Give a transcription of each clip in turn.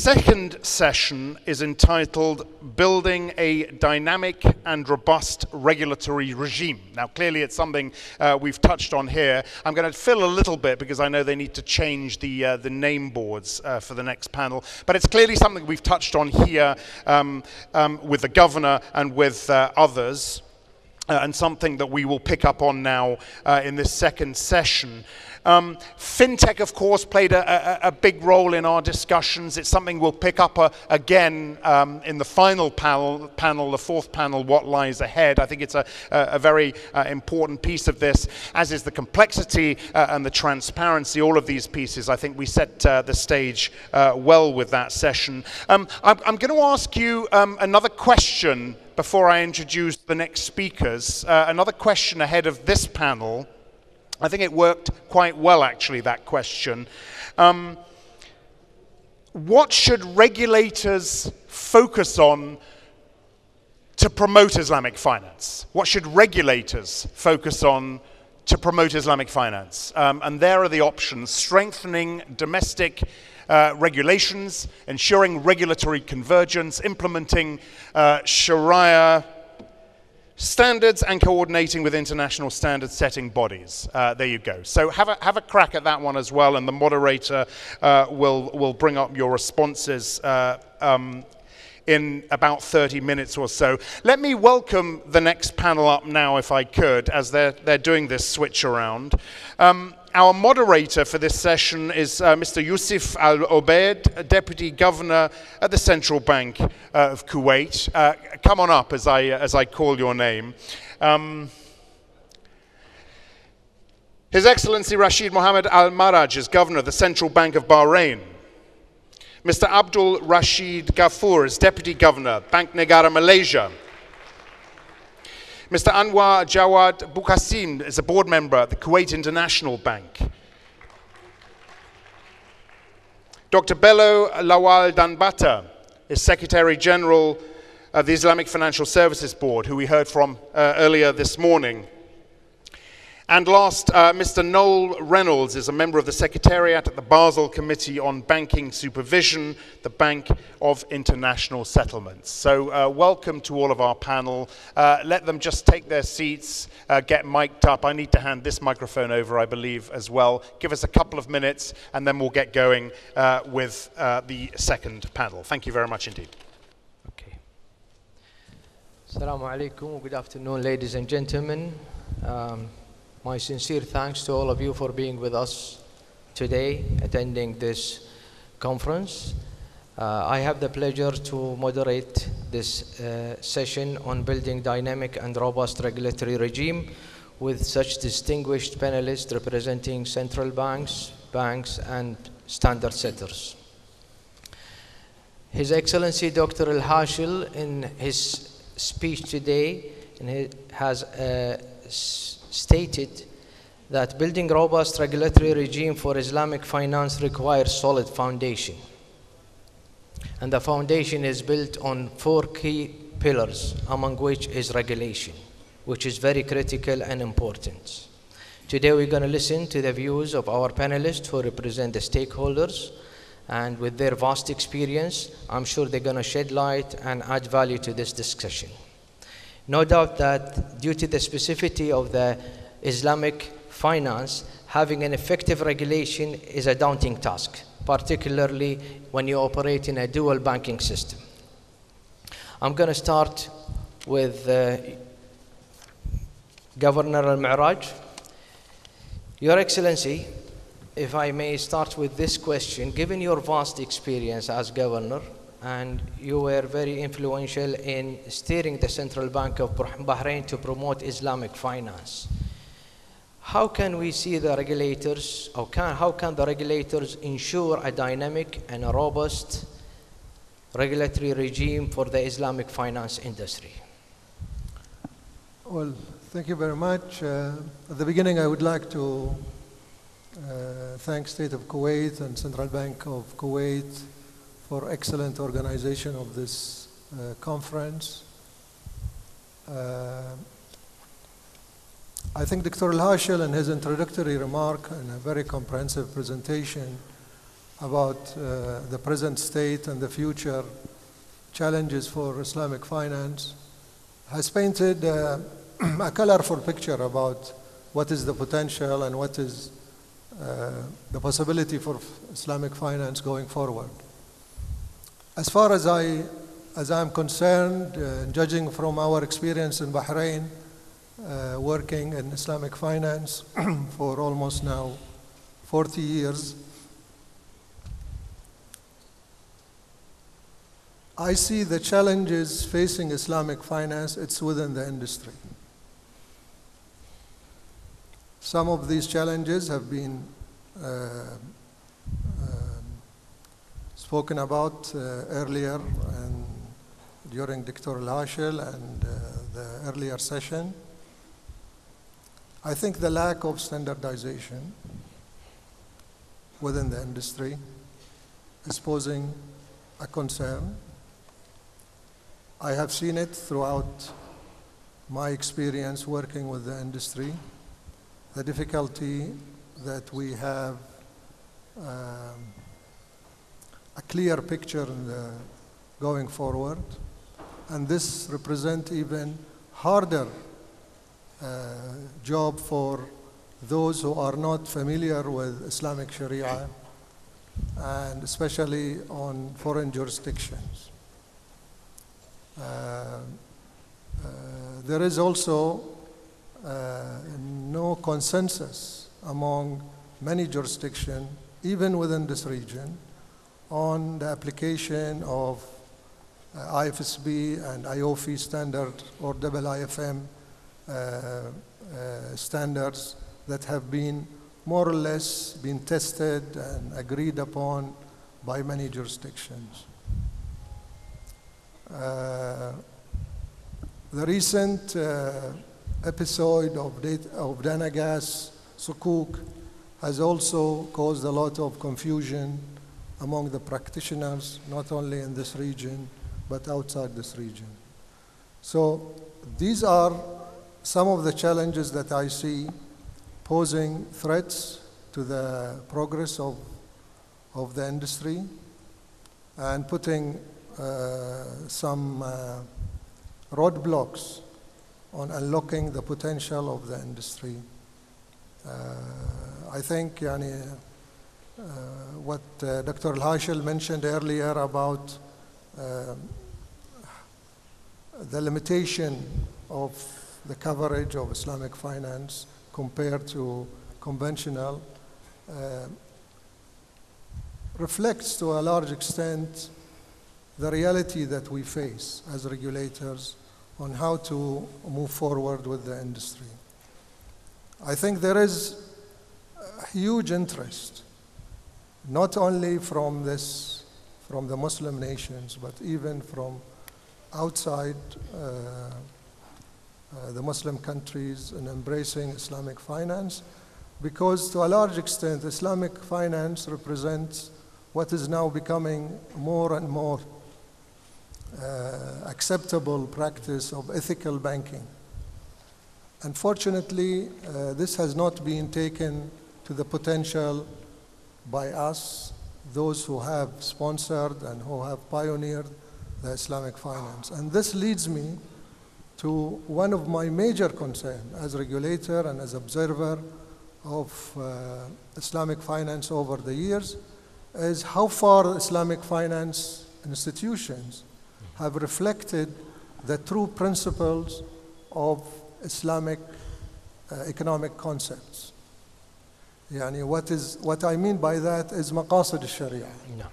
second session is entitled Building a Dynamic and Robust Regulatory Regime. Now, clearly it's something we've touched on here. I'm going to fill a little bit because I know they need to change the name boards for the next panel. But it's clearly something we've touched on here with the governor and with others, and something that we will pick up on now in this second session. FinTech, of course, played a big role in our discussions. It's something we'll pick up again in the final panel, the fourth panel, What Lies Ahead. I think it's a very important piece of this, as is the complexity and the transparency. All of these pieces, I think we set the stage well with that session. I'm going to ask you another question before I introduce the next speakers. Another question ahead of this panel. I think it worked quite well, actually, that question. What should regulators focus on to promote Islamic finance? What should regulators focus on to promote Islamic finance? And there are the options: strengthening domestic regulations, ensuring regulatory convergence, implementing Sharia standards, and coordinating with international standard-setting bodies. There you go. So have a crack at that one as well, and the moderator will bring up your responses in about 30 minutes or so. Let me welcome the next panel up now, if I could, as they're doing this switch around. Our moderator for this session is Mr. Yusuf Al-Obaid, Deputy Governor at the Central Bank of Kuwait. Come on up as I call your name. His Excellency Rashid Mohammed Al-Maraj is Governor of the Central Bank of Bahrain. Mr. Abdul Rashid Ghafoor is Deputy Governor, Bank Negara Malaysia. Mr. Anwar Jawad Bukhasim is a board member at the Kuwait International Bank. Dr. Bello Lawal Danbata is Secretary General of the Islamic Financial Services Board, who we heard from earlier this morning. And last, Mr. Noel Reynolds is a member of the Secretariat at the Basel Committee on Banking Supervision, the Bank of International Settlements. So welcome to all of our panel. Let them just take their seats, get mic'd up. I need to hand this microphone over, I believe, as well. Give us a couple of minutes, and then we'll get going with the second panel. Thank you very much indeed. Okay. Assalamu alaikum. Good afternoon, ladies and gentlemen. My sincere thanks to all of you for being with us today, attending this conference. I have the pleasure to moderate this session on building dynamic and robust regulatory regime with such distinguished panelists representing central banks, and standard setters. His Excellency Dr. Al-Hashil, in his speech today, has stated that building robust regulatory regime for Islamic finance requires solid foundation. And the foundation is built on 4 key pillars, among which is regulation, which is very critical and important. Today we're going to listen to the views of our panelists who represent the stakeholders, and with their vast experience, I'm sure they're going to shed light and add value to this discussion. No doubt that due to the specificity of the Islamic finance, having an effective regulation is a daunting task, particularly when you operate in a dual banking system. I'm going to start with Governor Al-Maraj. Your Excellency, if I may start with this question, given your vast experience as governor, and you were very influential in steering the Central Bank of Bahrain to promote Islamic finance, how can we see the regulators, or how can the regulators ensure a dynamic and a robust regulatory regime for the Islamic finance industry? Well, thank you very much. At the beginning, I would like to thank State of Kuwait and Central Bank of Kuwait for excellent organization of this conference. I think Dr. Al-Hashil, in his introductory remark and a very comprehensive presentation, about the present state and the future challenges for Islamic finance, has painted a colorful picture about what is the potential and what is the possibility for Islamic finance going forward. As far as I'm concerned, judging from our experience in Bahrain, working in Islamic finance for almost now 40 years, I see the challenges facing Islamic finance, it's within the industry. Some of these challenges have been spoken about earlier and during Dr. Al-Hashel and the earlier session. I think the lack of standardization within the industry is posing a concern. I have seen it throughout my experience working with the industry, the difficulty that we have a clear picture going forward, and this represents even harder job for those who are not familiar with Islamic Sharia, and especially on foreign jurisdictions. There is also no consensus among many jurisdictions, even within this region, on the application of IFSB and IOFI standard or IIFM standards that have been more or less been tested and agreed upon by many jurisdictions. The recent episode of Dana Gas Sukuk has also caused a lot of confusion among the practitioners, not only in this region, but outside this region. So these are some of the challenges that I see posing threats to the progress of the industry and putting some roadblocks on unlocking the potential of the industry. I think what Dr. Al-Hashel mentioned earlier about the limitation of the coverage of Islamic finance compared to conventional reflects to a large extent the reality that we face as regulators on how to move forward with the industry. I think there is a huge interest, not only from the Muslim nations, but even from outside the Muslim countries in embracing Islamic finance, because to a large extent, Islamic finance represents what is now becoming more and more acceptable practice of ethical banking. Unfortunately, this has not been taken to the potential by us, those who have sponsored and who have pioneered the Islamic finance. And this leads me to one of my major concerns as regulator and as observer of Islamic finance over the years, is how far Islamic finance institutions have reflected the true principles of Islamic economic concepts. What I mean by that is maqasid al-sharia. No.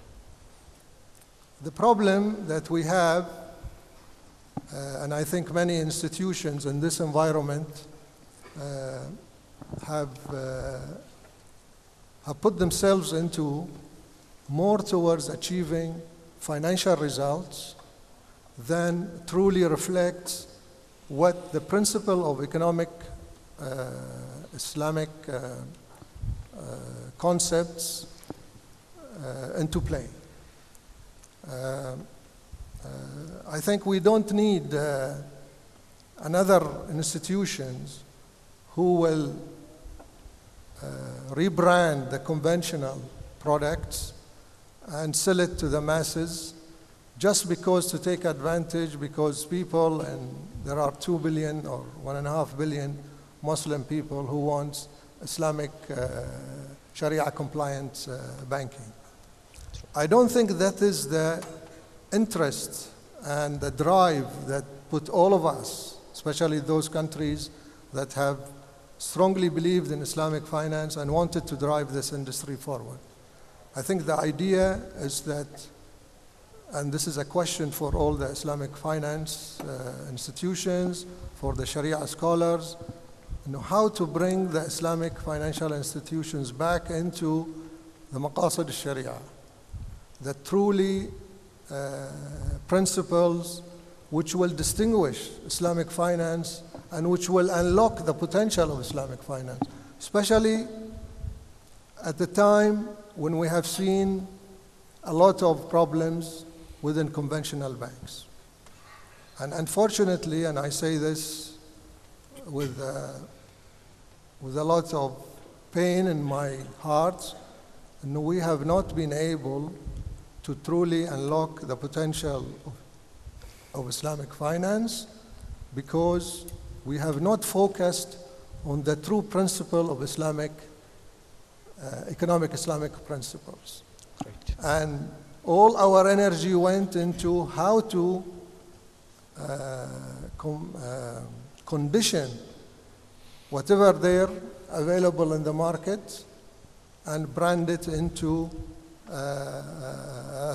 The problem that we have, and I think many institutions in this environment have put themselves into more towards achieving financial results than truly reflects what the principle of economic Islamic concepts into play. I think we don't need another institutions who will rebrand the conventional products and sell it to the masses just because to take advantage, because people, and there are 2 billion or 1.5 billion Muslim people who want Islamic Sharia compliant banking. I don't think that is the interest and the drive that put all of us, especially those countries that have strongly believed in Islamic finance and wanted to drive this industry forward. I think the idea is that, and this is a question for all the Islamic finance institutions, for the Sharia scholars, how to bring the Islamic financial institutions back into the maqasid al-Sharia, the truly principles which will distinguish Islamic finance and which will unlock the potential of Islamic finance, especially at the time when we have seen a lot of problems within conventional banks. And unfortunately, and I say this with a lot of pain in my heart, we have not been able to truly unlock the potential of Islamic finance because we have not focused on the true principle of Islamic, economic Islamic principles. Great. And all our energy went into how to condition whatever there available in the market and brand it into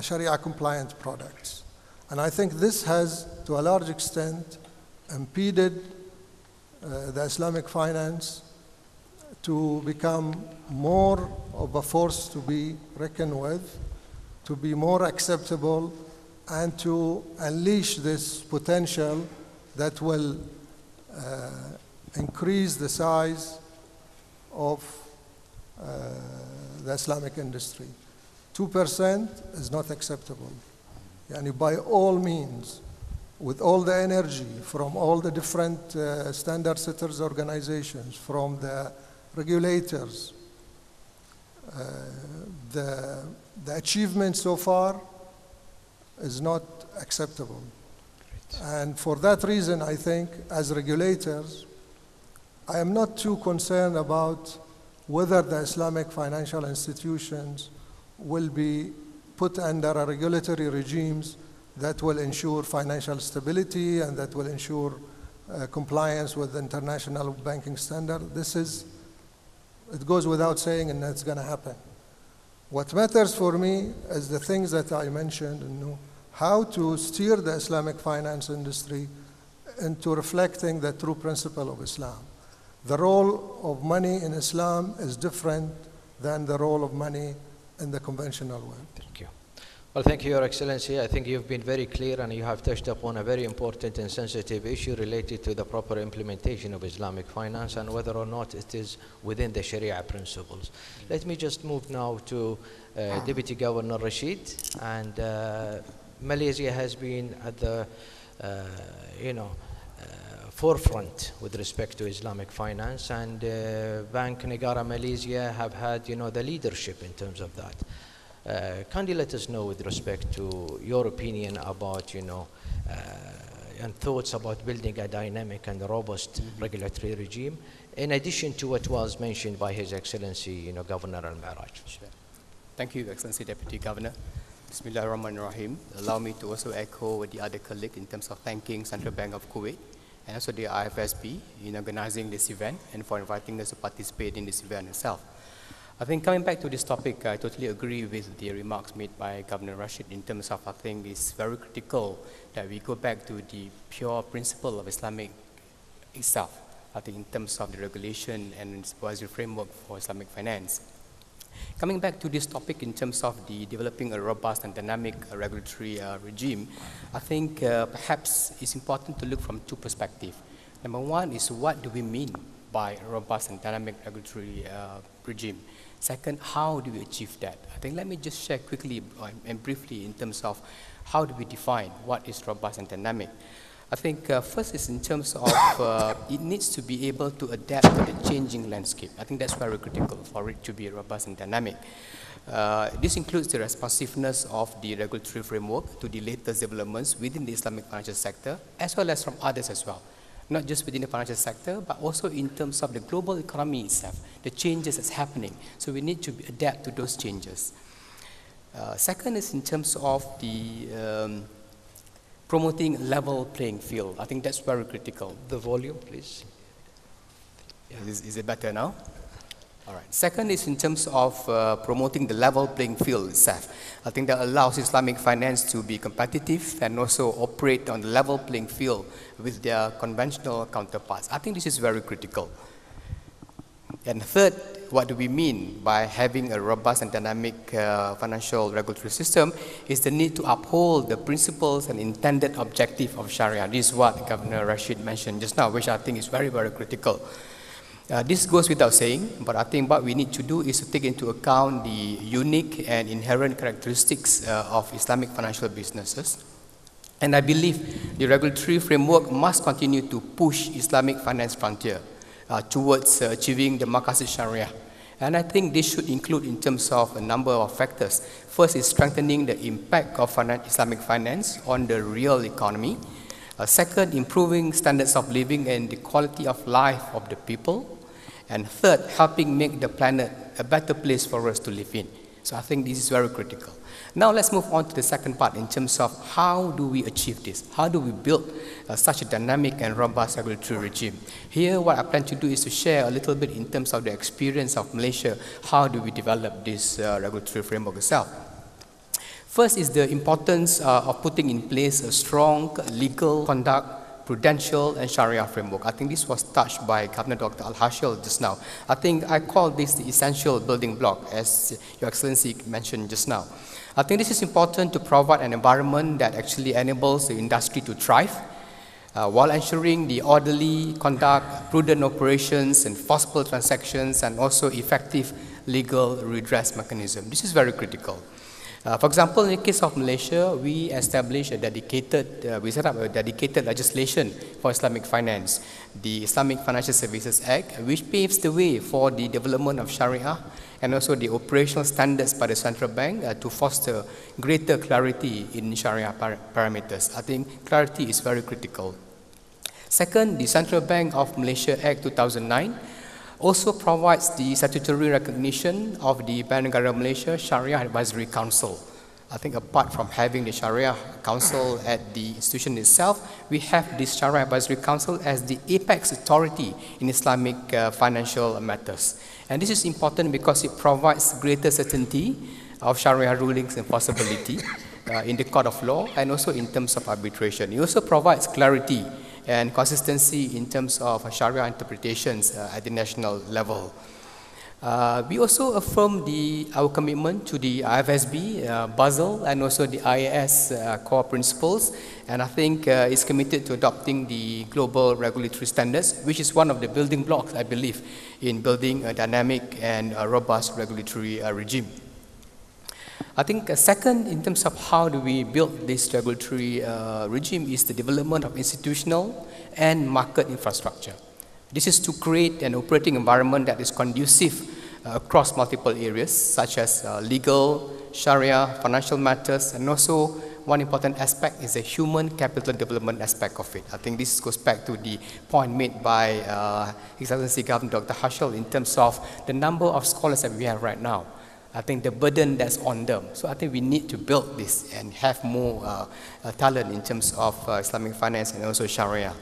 Sharia compliant products. And I think this has, to a large extent, impeded the Islamic finance to become more of a force to be reckoned with, to be more acceptable, and to unleash this potential that will increase the size of the Islamic industry. 2% is not acceptable. Yani by all means, with all the energy from all the different standard setters organizations, from the regulators, the achievement so far is not acceptable. Great. And for that reason, I think, as regulators, I am not too concerned about whether the Islamic financial institutions will be put under a regulatory regimes that will ensure financial stability and that will ensure compliance with international banking standard. It goes without saying, and that's going to happen. What matters for me is the things that I mentioned, how to steer the Islamic finance industry into reflecting the true principle of Islam. The role of money in Islam is different than the role of money in the conventional world. Thank you. Well, thank you, Your Excellency. I think you've been very clear and you have touched upon a very important and sensitive issue related to the proper implementation of Islamic finance and whether or not it is within the Sharia principles. Let me just move now to Deputy Governor Rashid. And Malaysia has been at the, forefront with respect to Islamic finance, and Bank Negara Malaysia have had, the leadership in terms of that. Kindly let us know with respect to your opinion about, and thoughts about building a dynamic and robust regulatory regime, in addition to what was mentioned by His Excellency, Governor Al-Miraj. Sure. Thank you, Excellency Deputy Governor. Bismillahirrahmanirrahim. Allow me to also echo the other colleague in terms of thanking Central Bank of Kuwait and also the IFSB in organizing this event and for inviting us to participate in this event itself. I think coming back to this topic, I totally agree with the remarks made by Governor Rashid in terms of, I think it's very critical that we go back to the pure principle of Islamic itself, I think in terms of the regulation and supervisory framework for Islamic finance. Coming back to this topic in terms of the developing a robust and dynamic regulatory regime, I think perhaps it's important to look from two perspectives. Number one is, what do we mean by a robust and dynamic regulatory regime? Second, how do we achieve that? I think let me just share quickly and briefly in terms of how do we define what is robust and dynamic. I think first is in terms of it needs to be able to adapt to the changing landscape. I think that's very critical for it to be robust and dynamic. This includes the responsiveness of the regulatory framework to the latest developments within the Islamic financial sector, as well as from others as well. Not just within the financial sector, but also in terms of the global economy itself, the changes that's happening. So we need to adapt to those changes. Second is in terms of the promoting level playing field. I think that's very critical. The volume, please. Yeah. Is it better now? All right. Second is in terms of promoting the level playing field itself. I think that allows Islamic finance to be competitive and also operate on the level playing field with their conventional counterparts. I think this is very critical. And third, what do we mean by having a robust and dynamic financial regulatory system is the need to uphold the principles and intended objective of Sharia. This is what Governor Rashid mentioned just now, which I think is very, very critical. This goes without saying, but I think what we need to do is to take into account the unique and inherent characteristics of Islamic financial businesses. And I believe the regulatory framework must continue to push Islamic finance frontier towards achieving the Maqasid Sharia. And I think this should include in terms of a number of factors. First is strengthening the impact of Islamic finance on the real economy. Second, improving standards of living and the quality of life of the people. And third, helping make the planet a better place for us to live in. So I think this is very critical. Now let's move on to the second part in terms of how do we achieve this? How do we build such a dynamic and robust regulatory regime? Here what I plan to do is to share a little bit in terms of the experience of Malaysia. How do we develop this regulatory framework itself? First is the importance of putting in place a strong legal conduct, prudential and Sharia framework. I think this was touched by Governor Dr. Al-Hashil just now. I think I call this the essential building block, as Your Excellency mentioned just now. I think this is important to provide an environment that actually enables the industry to thrive while ensuring the orderly conduct, prudent operations, enforceable transactions, and also effective legal redress mechanism. This is very critical. For example, in the case of Malaysia, we established a dedicated, we set up a dedicated legislation for Islamic finance, the Islamic Financial Services Act, which paves the way for the development of Sharia and also the operational standards by the central bank to foster greater clarity in Sharia parameters. I think clarity is very critical. Second, the Central Bank of Malaysia Act 2009 also provides the statutory recognition of the Bank Negara Malaysia Sharia Advisory Council. I think apart from having the Sharia Council at the institution itself, we have this Sharia Advisory Council as the apex authority in Islamic financial matters. And this is important because it provides greater certainty of Sharia rulings and possibility in the court of law and also in terms of arbitration. It also provides clarity and consistency in terms of Sharia interpretations at the national level. We also affirm our commitment to the IFSB, Basel, and also the IAS core principles, and I think it's committed to adopting the global regulatory standards, which is one of the building blocks, I believe, in building a dynamic and a robust regulatory regime. I think second, in terms of how do we build this regulatory regime, is the development of institutional and market infrastructure. This is to create an operating environment that is conducive across multiple areas, such as legal, Sharia, financial matters, and also one important aspect is the human capital development aspect of it. I think this goes back to the point made by His Excellency Governor Dr. Hashil in terms of the number of scholars that we have right now. I think the burden that's on them. So I think we need to build this and have more talent in terms of Islamic finance and also Sharia.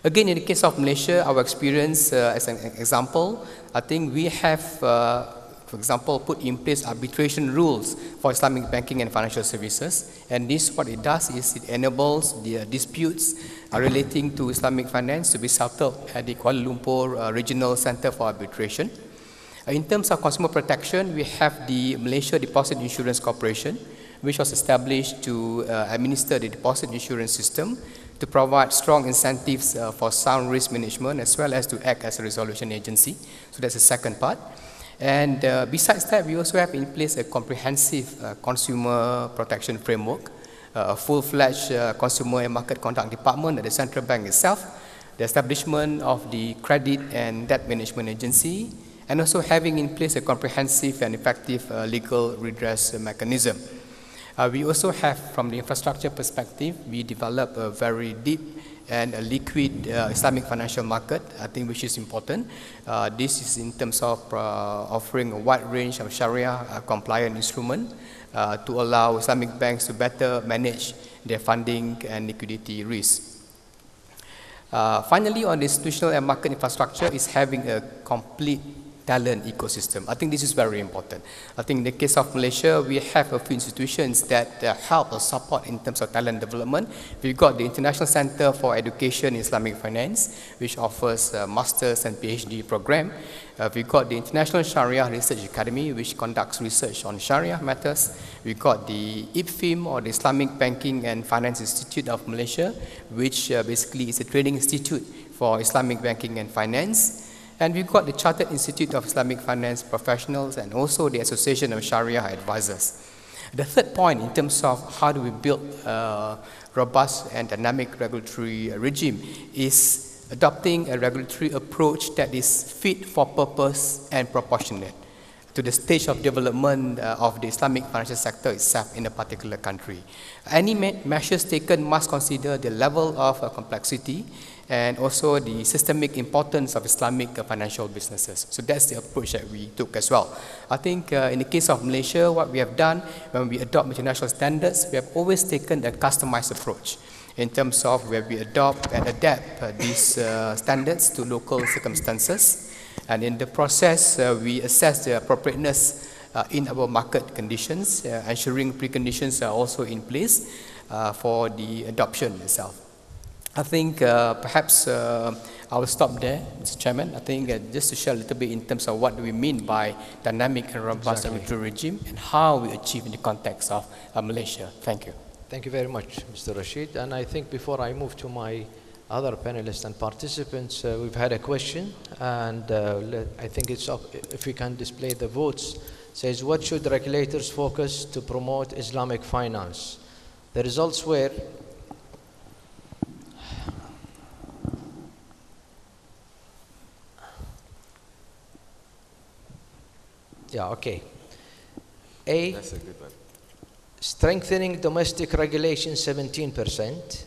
Again, in the case of Malaysia, our experience as an example, I think we have, for example, put in place arbitration rules for Islamic banking and financial services. And this, what it does is it enables the disputes relating to Islamic finance to be settled at the Kuala Lumpur Regional Center for Arbitration. In terms of consumer protection, we have the Malaysia Deposit Insurance Corporation, which was established to administer the deposit insurance system to provide strong incentives for sound risk management as well as to act as a resolution agency. So that's the second part. And besides that, we also have in place a comprehensive consumer protection framework, a full-fledged consumer and market conduct department at the central bank itself, the establishment of the credit and debt management agency, and also having in place a comprehensive and effective legal redress mechanism. We also have, from the infrastructure perspective, we develop a very deep and a liquid Islamic financial market, I think, which is important. This is in terms of offering a wide range of Sharia compliant instruments to allow Islamic banks to better manage their funding and liquidity risks. Finally, on the institutional and market infrastructure is having a complete talent ecosystem. I think this is very important. I think in the case of Malaysia, we have a few institutions that help or support in terms of talent development. We've got the International Center for Education in Islamic Finance, which offers a master's and PhD program. We've got the International Sharia Research Academy, which conducts research on Sharia matters. We've got the IPFIM, or the Islamic Banking and Finance Institute of Malaysia, which basically is a training institute for Islamic banking and finance. And we've got the Chartered Institute of Islamic Finance Professionals and also the Association of Sharia Advisors. The third point in terms of how do we build a robust and dynamic regulatory regime is adopting a regulatory approach that is fit for purpose and proportionate to the stage of development of the Islamic financial sector itself in a particular country. Any measures taken must consider the level of complexity and also the systemic importance of Islamic financial businesses. So that's the approach that we took as well. I think in the case of Malaysia, what we have done when we adopt international standards, we have always taken a customized approach in terms of where we adopt and adapt these standards to local circumstances. And in the process, we assess the appropriateness in our market conditions, ensuring preconditions are also in place for the adoption itself. I think perhaps I will stop there, Mr. Chairman. I think just to share a little bit in terms of what do we mean by dynamic and robust regulatory regime and how we achieve in the context of Malaysia. Thank you. Thank you very much, Mr. Rashid. And I think before I move to my other panelists and participants, we've had a question, and I think it's up if we can display the votes. It says, what should regulators focus to promote Islamic finance? The results were A, that's a good one. Strengthening domestic regulation, 17%.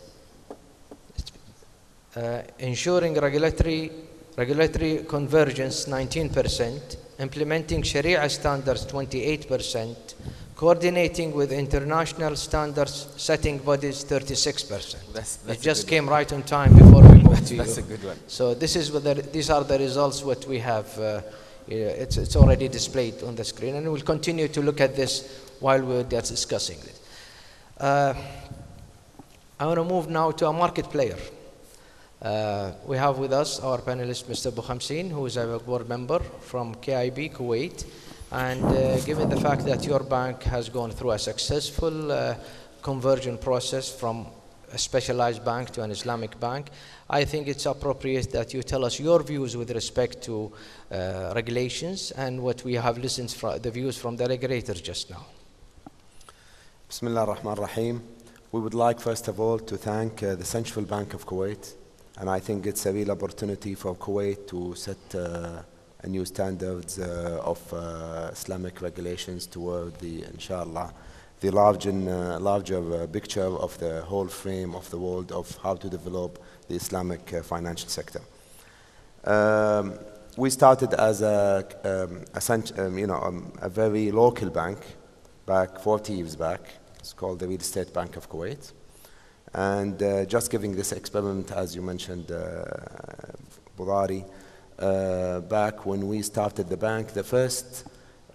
Ensuring regulatory convergence, 19%. Implementing Sharia standards, 28%. Coordinating with international standards setting bodies, 36%. It just came right on time before we moved to you. That's a good one. So this is these are the results what we have. It's already displayed on the screen, and we'll continue to look at this while we're discussing this. I want to move now to a market player. We have with us our panelist, Mr. Bukhamseen, who is a board member from KIB Kuwait. And given the fact that your bank has gone through a successful conversion process from a specialized bank to an Islamic bank, I think it's appropriate that you tell us your views with respect to regulations and what we have listened from the views from the regulators just now. Bismillah ar-Rahman ar-Rahim. We would like first of all to thank the Central Bank of Kuwait, and I think it's a real opportunity for Kuwait to set a new standards of Islamic regulations toward the, inshallah, the larger picture of the whole frame of the world of how to develop the Islamic financial sector. We started as a very local bank back 40 years back. It's called the Real Estate Bank of Kuwait. And just giving this experiment, as you mentioned, Budari, back when we started the bank, the first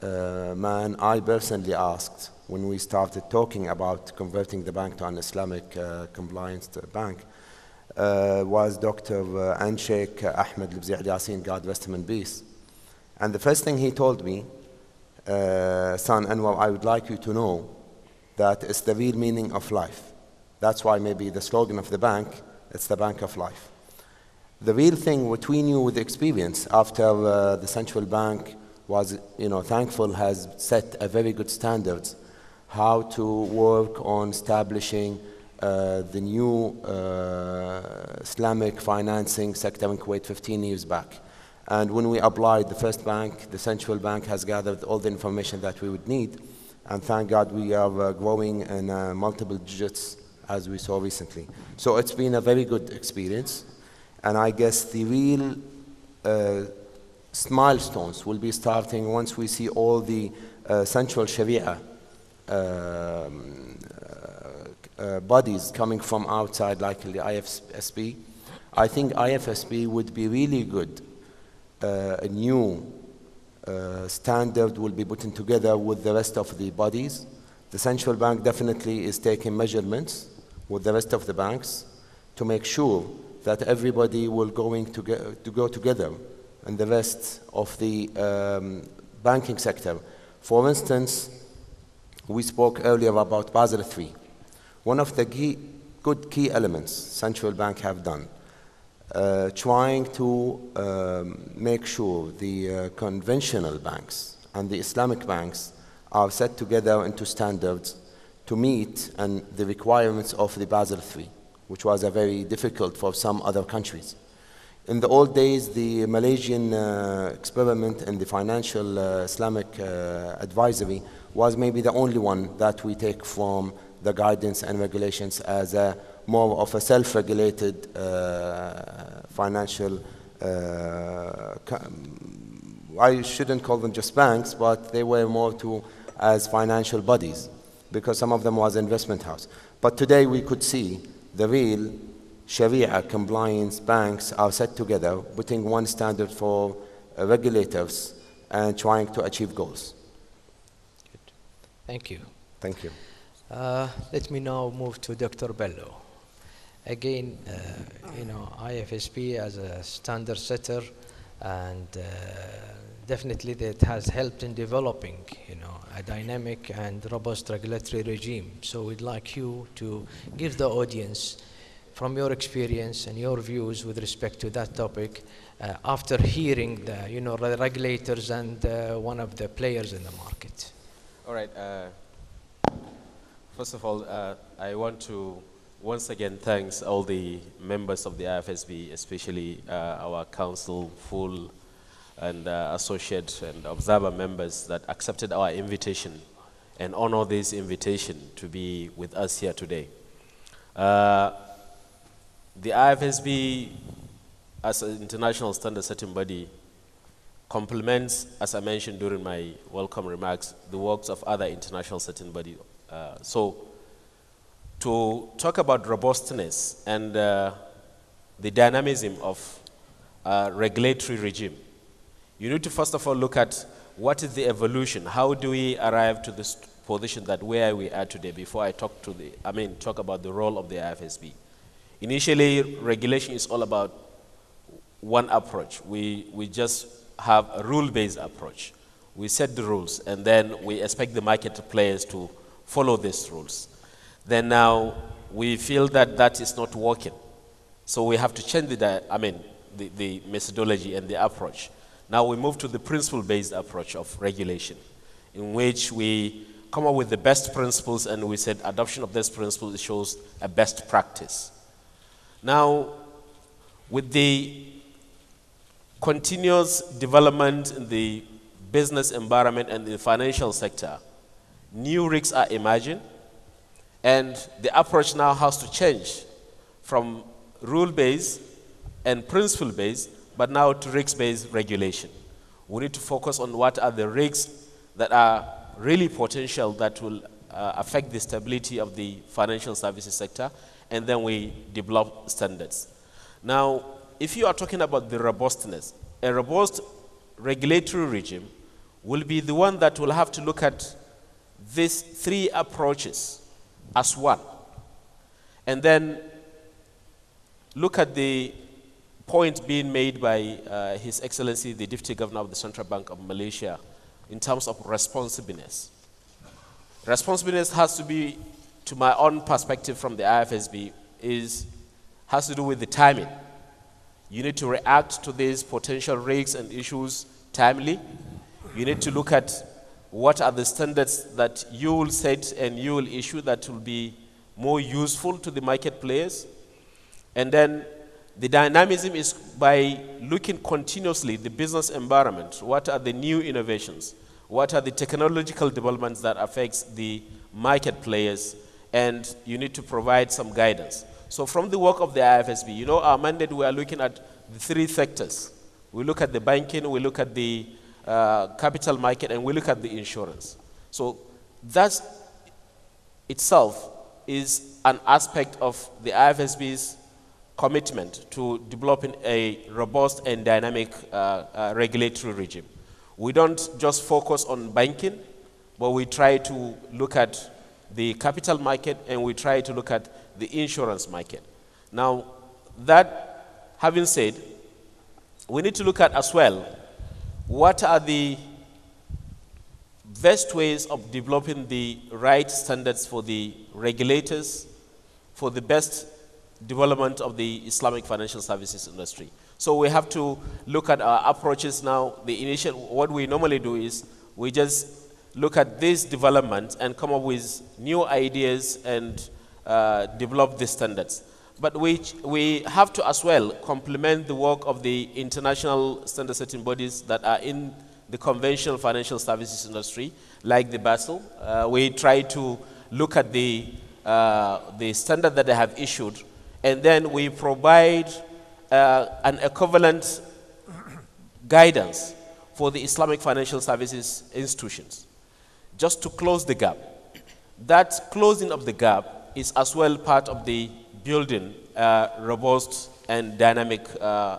man I personally asked when we started talking about converting the bank to an Islamic compliant bank was Dr. and Sheikh Ahmed Al-Bzi Yassin, God rest him in peace. And the first thing he told me, son Anwar, I would like you to know that it's the real meaning of life. That's why maybe the slogan of the bank, it's the bank of life. The real thing between you with experience after the central bank was, thankful, has set a very good standards how to work on establishing the new Islamic financing sector in Kuwait 15 years back. And when we applied the first bank, the central bank has gathered all the information that we would need. And thank God we are growing in multiple digits as we saw recently. So it's been a very good experience. And I guess the real milestones will be starting once we see all the central Sharia bodies coming from outside, like the IFSB. I think IFSB would be really good. A new standard will be put together with the rest of the bodies. The central bank definitely is taking measurements with the rest of the banks to make sure that everybody will go together and the rest of the banking sector. For instance, we spoke earlier about Basel III. One of the key elements central bank have done, trying to make sure the conventional banks and the Islamic banks are set together into standards to meet the requirements of the Basel III, which was very difficult for some other countries. In the old days, the Malaysian experiment in the financial Islamic advisory was maybe the only one that we take from the guidance and regulations as a more of a self-regulated financial, I shouldn't call them just banks, but they were more as financial bodies, because some of them was investment house. But today we could see the real Sharia compliance banks are set together, putting one standard for regulators and trying to achieve goals. Good. Thank you. Thank you. Let me now move to Dr. Bello. Again, IFSB as a standard setter, and definitely that has helped in developing, a dynamic and robust regulatory regime. So we'd like you to give the audience, from your experience and your views with respect to that topic, after hearing the regulators and one of the players in the market. All right. First of all, I want to once again thank all the members of the IFSB, especially our council, full and associate and observer members that accepted our invitation and honor this invitation to be with us here today. The IFSB, as an international standard setting body, complements, as I mentioned during my welcome remarks, the works of other international setting bodies. So to talk about robustness and the dynamism of regulatory regime, you need to first of all look at what is the evolution, how do we arrive to this position that where we are today before I talk about the role of the IFSB. Initially, regulation is all about one approach. We just have a rule-based approach. We set the rules, and then we expect the market players to follow these rules. Then now we feel that that is not working. So we have to change the methodology and the approach. Now we move to the principle-based approach of regulation, in which we come up with the best principles, and we said adoption of these principles shows a best practice. Now, with the continuous development in the business environment and the financial sector, new risks are emerging, and the approach now has to change from rule-based and principle-based, but now to risk-based regulation. We need to focus on what are the risks that are really potential that will affect the stability of the financial services sector, and then we develop standards. Now, if you are talking about the robustness, a robust regulatory regime will be the one that will have to look at these three approaches as one, and then look at the point being made by His Excellency, the Deputy Governor of the Central Bank of Malaysia, in terms of responsiveness. Responsiveness has to be, to my own perspective from the IFSB, has to do with the timing. You need to react to these potential risks and issues timely. You need to look at what are the standards that you will set and you will issue that will be more useful to the market players. And then the dynamism is by looking continuously the business environment. What are the new innovations? What are the technological developments that affects the market players? And you need to provide some guidance. So from the work of the IFSB, you know, our mandate, we are looking at the three sectors. We look at the banking, we look at the capital market, and we look at the insurance. So that itself is an aspect of the IFSB's commitment to developing a robust and dynamic regulatory regime. We don't just focus on banking, but we try to look at the capital market and we try to look at the insurance market. Now, that having said, we need to look at as well what are the best ways of developing the right standards for the regulators for the best development of the Islamic financial services industry. So we have to look at our approaches now. What we normally do is we just look at this development and come up with new ideas and develop the standards. But we have to as well complement the work of the international standard setting bodies that are in the conventional financial services industry, like the Basel. We try to look at the standard that they have issued, and then we provide an equivalent guidance for the Islamic financial services institutions, just to close the gap. That closing of the gap is as well part of the building a robust and dynamic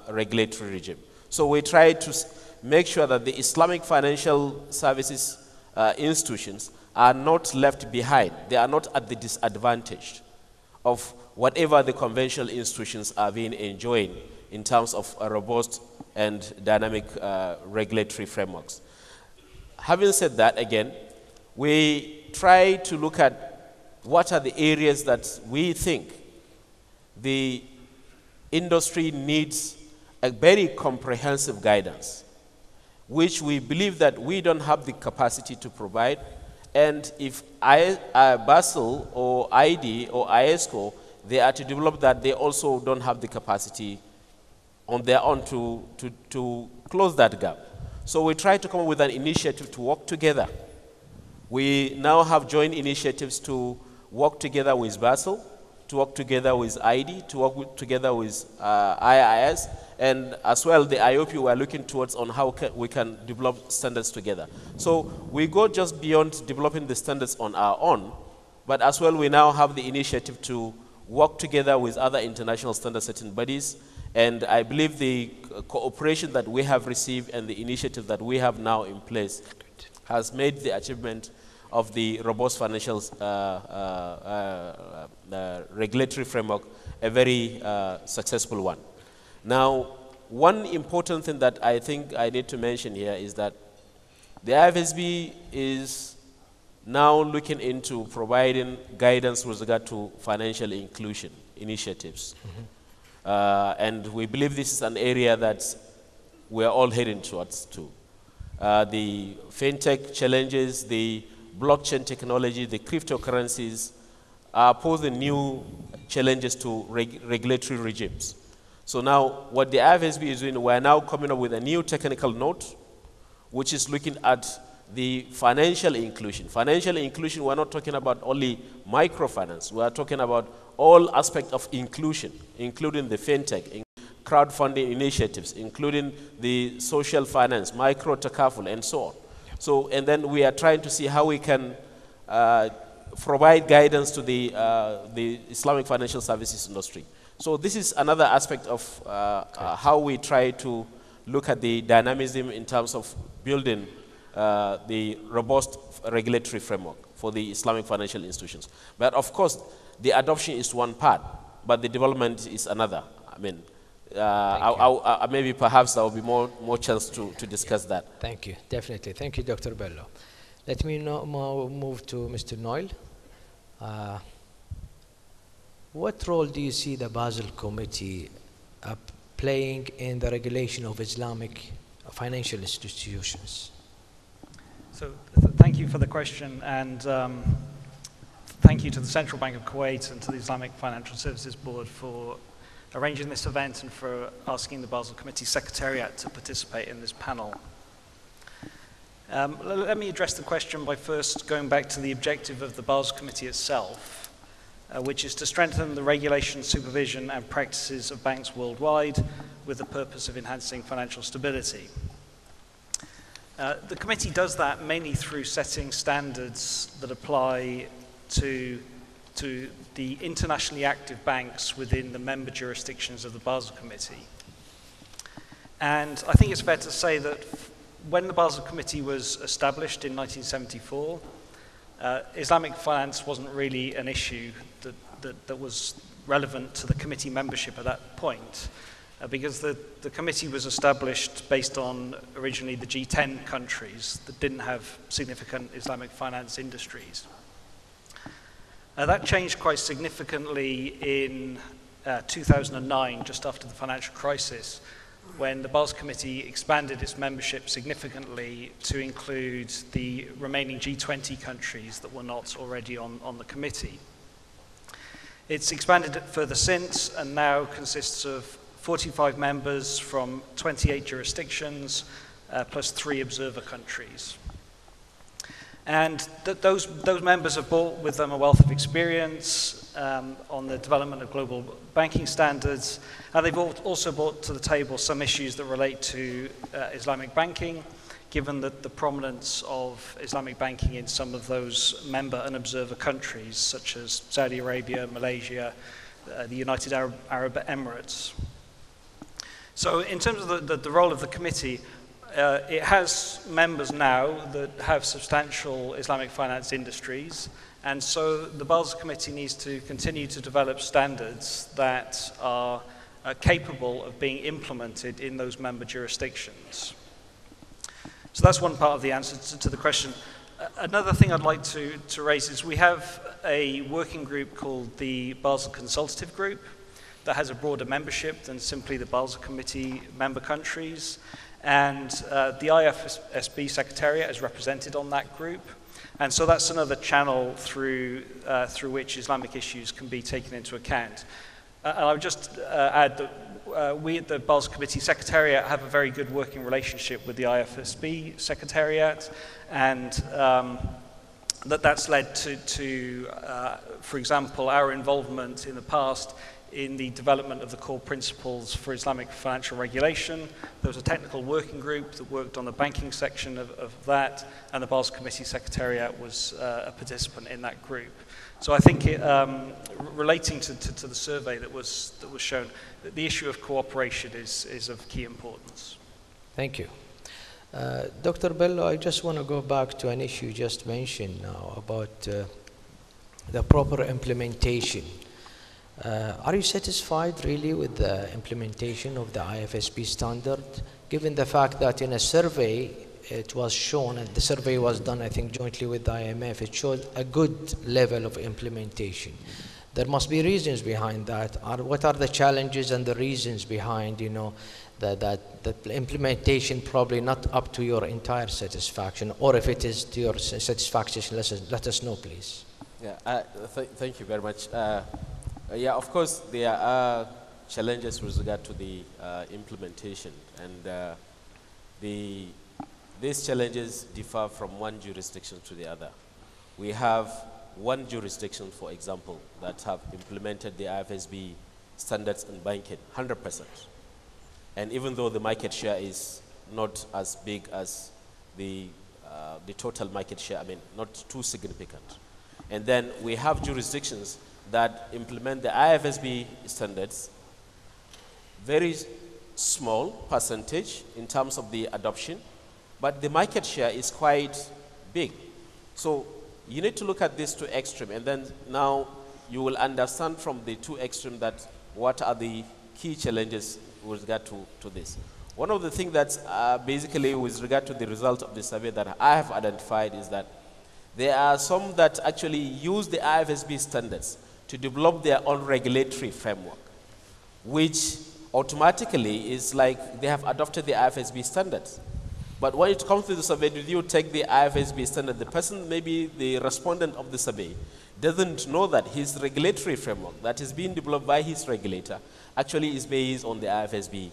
regulatory regime. So we try to make sure that the Islamic financial services institutions are not left behind. They are not at the disadvantage of whatever the conventional institutions are being enjoying in terms of a robust and dynamic regulatory frameworks. Having said that, again, we try to look at what are the areas that we think the industry needs a very comprehensive guidance, which we believe that we don't have the capacity to provide. And if Basel or ID or ISCO, they are to develop that, they also don't have the capacity on their own to close that gap. So we try to come up with an initiative to work together. We now have joint initiatives to work together with Basel, to work together with ID, to work together with IIS, and as well the IOP we are looking towards on how we can develop standards together. So we go just beyond developing the standards on our own, but as well we now have the initiative to work together with other international standard setting bodies, and I believe the cooperation that we have received and the initiative that we have now in place has made the achievement of the robust financial regulatory framework a very successful one. Now, one important thing that I think I need to mention here is that the IFSB is now looking into providing guidance with regard to financial inclusion initiatives. And we believe this is an area that we're all heading towards too. The fintech challenges, the blockchain technology, the cryptocurrencies are posing new challenges to regulatory regimes. So now what the IFSB is doing, we're now coming up with a new technical note which is looking at the financial inclusion. Financial inclusion, we're not talking about only microfinance. We are talking about all aspects of inclusion, including the fintech, crowdfunding initiatives, including the social finance, micro takaful, and so on. So, and then we are trying to see how we can provide guidance to the Islamic financial services industry. So this is another aspect of how we try to look at the dynamism in terms of building the robust regulatory framework for the Islamic financial institutions. But of course, the adoption is one part, but the development is another. I mean, maybe perhaps there will be more chance to discuss that. Thank you, definitely. Thank you, Dr. Bello. Let me now move to Mr. Noel. What role do you see the Basel Committee playing in the regulation of Islamic financial institutions? So thank you for the question, and thank you to the Central Bank of Kuwait and to the Islamic Financial Services Board for arranging this event and for asking the Basel Committee Secretariat to participate in this panel. Let me address the question by first going back to the objective of the Basel Committee itself, which is to strengthen the regulation, supervision and practices of banks worldwide with the purpose of enhancing financial stability. The committee does that mainly through setting standards that apply to the internationally active banks within the member jurisdictions of the Basel Committee. And I think it's fair to say that when the Basel Committee was established in 1974, Islamic finance wasn't really an issue that was relevant to the committee membership at that point, because the committee was established based on originally the G10 countries that didn't have significant Islamic finance industries. That changed quite significantly in 2009, just after the financial crisis, when the Basel Committee expanded its membership significantly to include the remaining G20 countries that were not already on the committee. It's expanded it further since and now consists of 45 members from 28 jurisdictions, plus 3 observer countries. And those members have brought with them a wealth of experience on the development of global banking standards, and they've also brought to the table some issues that relate to Islamic banking, given the prominence of Islamic banking in some of those member and observer countries, such as Saudi Arabia, Malaysia, the United Arab Emirates. So in terms of the role of the committee, it has members now that have substantial Islamic finance industries, and so the Basel Committee needs to continue to develop standards that are capable of being implemented in those member jurisdictions. So that's one part of the answer to the question. Another thing I'd like to raise is we have a working group called the Basel Consultative Group that has a broader membership than simply the Basel Committee member countries. And the IFSB Secretariat is represented on that group. And so that's another channel through which Islamic issues can be taken into account. And I would just add that we at the Basel Committee Secretariat have a very good working relationship with the IFSB Secretariat, and that's led to for example, our involvement in the past in the development of the core principles for Islamic financial regulation. There was a technical working group that worked on the banking section of that, and the Basel Committee Secretariat was a participant in that group. So I think relating to the survey that was shown, the issue of cooperation is of key importance. Thank you. Dr. Bello, I just want to go back to an issue you just mentioned now about the proper implementation. Are you satisfied really with the implementation of the IFSB standard, given the fact that in a survey it was shown, and the survey was done I think jointly with the IMF, it showed a good level of implementation? There must be reasons behind that. What are the challenges and the reasons behind, you know, that the implementation probably not up to your entire satisfaction, or if it is to your satisfaction, let us know, please. Yeah, thank you very much. Yeah, of course, there are challenges with regard to the implementation, and these challenges differ from one jurisdiction to the other. We have one jurisdiction, for example, that have implemented the IFSB standards in banking 100%. And even though the market share is not as big as the total market share, I mean, not too significant. And then we have jurisdictions that implement the IFSB standards, very small percentage in terms of the adoption, but the market share is quite big. So you need to look at these two extremes, and then now you will understand from the two extremes that what are the key challenges with regard to this. One of the things that's basically with regard to the result of the survey that I have identified is that there are some that actually use the IFSB standards to develop their own regulatory framework, which automatically is like they have adopted the IFSB standards. But when it comes to the survey, did you take the IFSB standard? The person, maybe the respondent of the survey, doesn't know that his regulatory framework that is being developed by his regulator actually is based on the IFSB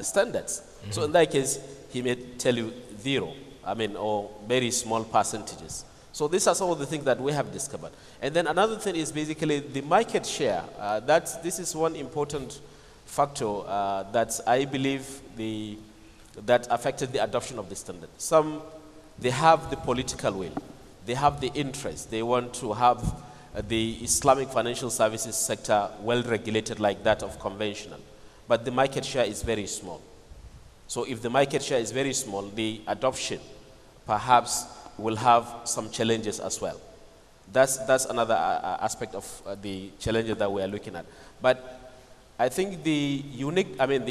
standards. So in that case, he may tell you zero, or very small percentages. So these are some of the things that we have discovered. And then another thing is basically the market share. This is one important factor that I believe that affected the adoption of the standard. Some, they have the political will. They have the interest. They want to have the Islamic financial services sector well regulated like that of conventional. But the market share is very small. So if the market share is very small, the adoption perhaps will have some challenges as well. That's another aspect of the challenges that we are looking at. But I think the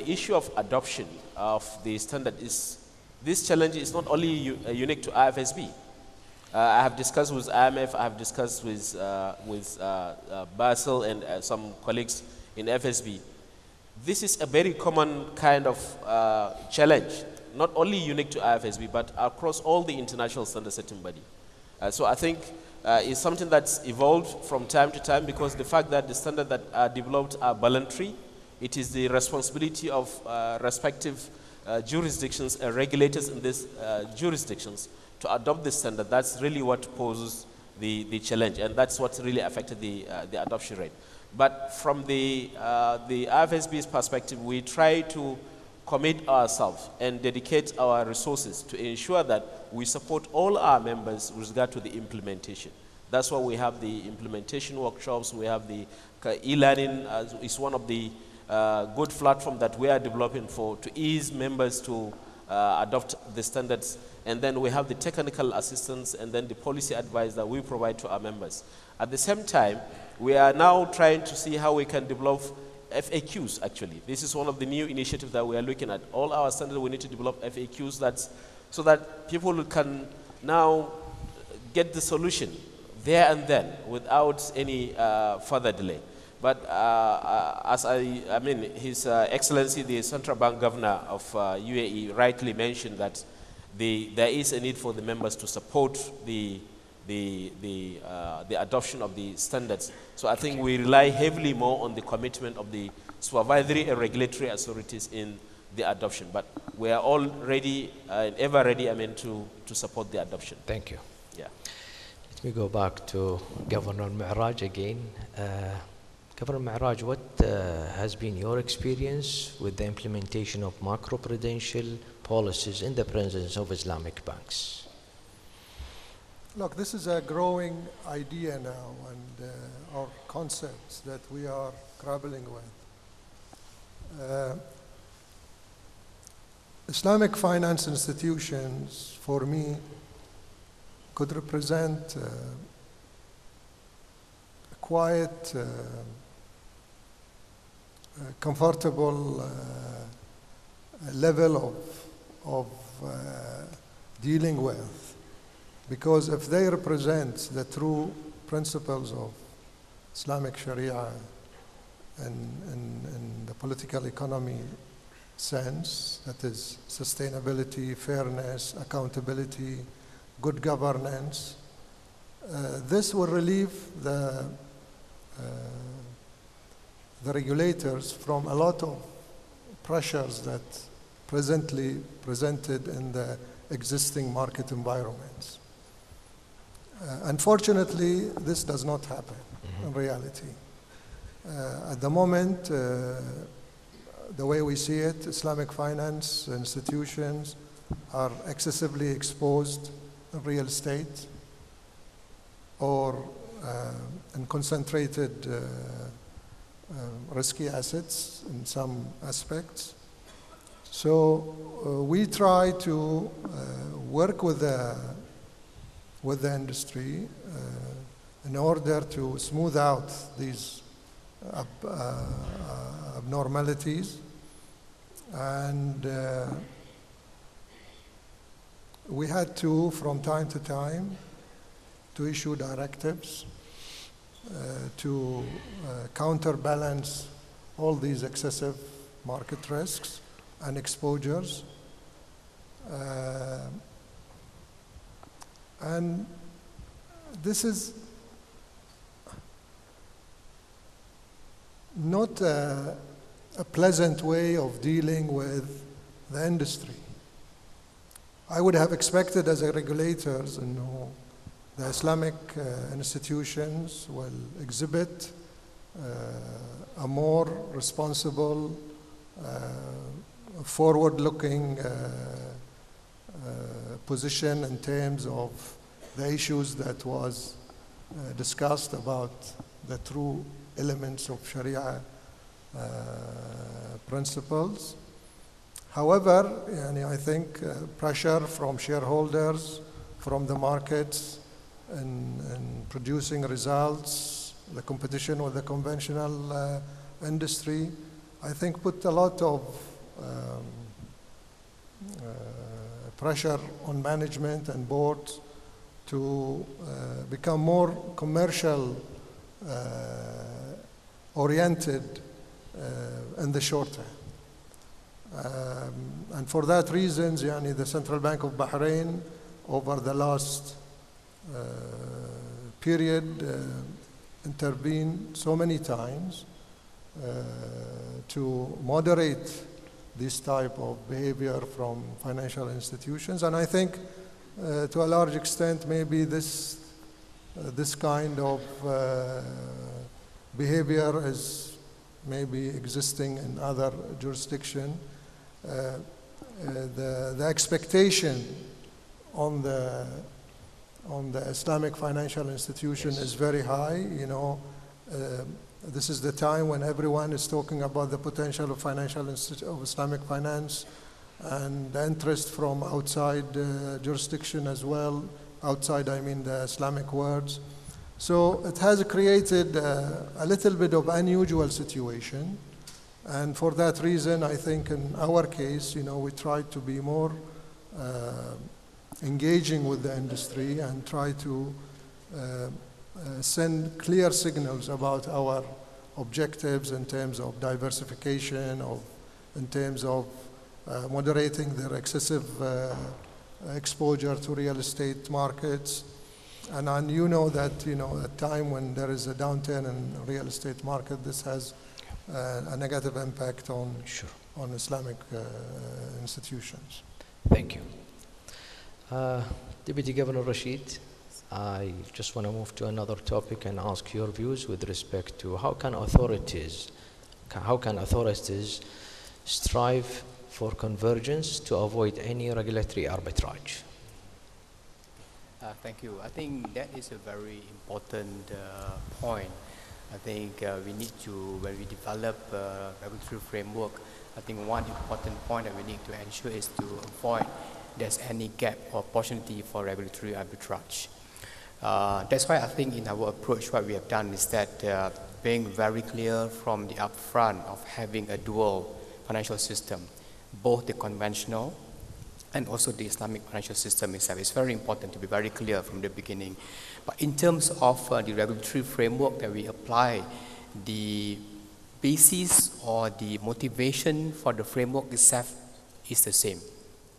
issue of adoption of the standard is, this challenge is not only unique to IFSB. I have discussed with IMF, I have discussed with Basel and some colleagues in FSB. This is a very common kind of challenge, not only unique to IFSB, but across all the international standard setting body. So I think it's something that's evolved from time to time, because the fact that the standards that are developed are voluntary, it is the responsibility of respective jurisdictions and regulators in these jurisdictions to adopt this standard. That's really what poses the challenge, and that's what really affected the adoption rate. But from the IFSB's perspective, we try to commit ourselves and dedicate our resources to ensure that we support all our members with regard to the implementation. That's why we have the implementation workshops. We have the e-learning is one of the good platform that we are developing to ease members to adopt the standards. And then we have the technical assistance and then the policy advice that we provide to our members. At the same time, we are now trying to see how we can develop FAQs, actually. This is one of the new initiatives that we are looking at. All our standards, we need to develop FAQs so that people can now get the solution there and then without any further delay. But His Excellency, the Central Bank Governor of UAE, rightly mentioned that there is a need for the members to support the adoption of the standards. So I think we rely heavily more on the commitment of the supervisory and regulatory authorities in the adoption. But we are all ready and ever ready, to support the adoption. Thank you. Yeah. Let me go back to Governor Mi'raj again. Governor Mi'raj, what has been your experience with the implementation of macroprudential policies in the presence of Islamic banks? Look, this is a growing idea now, and our concepts that we are grappling with. Islamic finance institutions, for me, could represent a quiet, comfortable level of dealing with. Because if they represent the true principles of Islamic Sharia in the political economy sense, that is sustainability, fairness, accountability, good governance, this will relieve the regulators from a lot of pressures that presently presented in the existing market environments. Unfortunately, this does not happen in reality. At the moment, the way we see it, Islamic finance institutions are excessively exposed in real estate or in concentrated risky assets in some aspects. So we try to work with the industry in order to smooth out these abnormalities, and we had to, from time to time, to issue directives to counterbalance all these excessive market risks and exposures. And this is not a pleasant way of dealing with the industry. I would have expected as a regulators, the Islamic institutions will exhibit a more responsible, forward-looking position in terms of the issues that was discussed about the true elements of Sharia principles. However, I think pressure from shareholders, from the markets, in producing results, the competition with the conventional industry, I think put a lot of pressure on management and boards to become more commercial oriented in the short term. And for that reason, the Central Bank of Bahrain over the last period intervened so many times to moderate this type of behavior from financial institutions. And I think to a large extent maybe this kind of behavior is maybe existing in other jurisdictions. The expectation on the Islamic financial institution is very high. This is the time when everyone is talking about the potential of of Islamic finance and the interest from outside jurisdiction as well. Outside, I mean the Islamic worlds. So it has created a little bit of unusual situation. And for that reason, I think in our case, we try to be more engaging with the industry and try to send clear signals about our objectives in terms of diversification, in terms of moderating their excessive exposure to real estate markets. And you know that, at a time when there is a downturn in real estate market, this has a negative impact on Islamic institutions. Thank you. Deputy Governor Rashid, I just want to move to another topic and ask your views with respect to how can authorities strive for convergence to avoid any regulatory arbitrage? Thank you. I think that is a very important point. I think we need to, when we develop a regulatory framework, I think one important point that we need to ensure is to avoid there's any gap or opportunity for regulatory arbitrage. That's why I think in our approach what we have done is that being very clear from the upfront of having a dual financial system, both the conventional and also the Islamic financial system itself. It's very important to be very clear from the beginning. But in terms of the regulatory framework that we apply, the basis or the motivation for the framework itself is the same.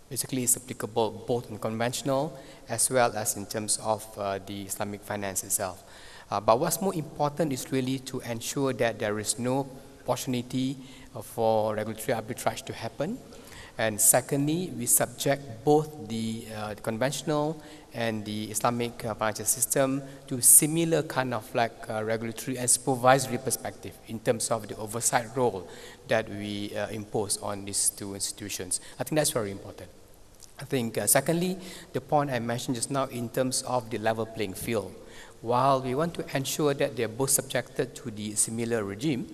Basically, it's applicable both in conventional as well as in terms of the Islamic finance itself. But what's more important is really to ensure that there is no opportunity for regulatory arbitrage to happen. And secondly, we subject both the conventional and the Islamic financial system to similar kind of regulatory and supervisory perspective in terms of the oversight role that we impose on these two institutions. I think that's very important. I think secondly, the point I mentioned just now in terms of the level playing field. While we want to ensure that they're both subjected to the similar regime,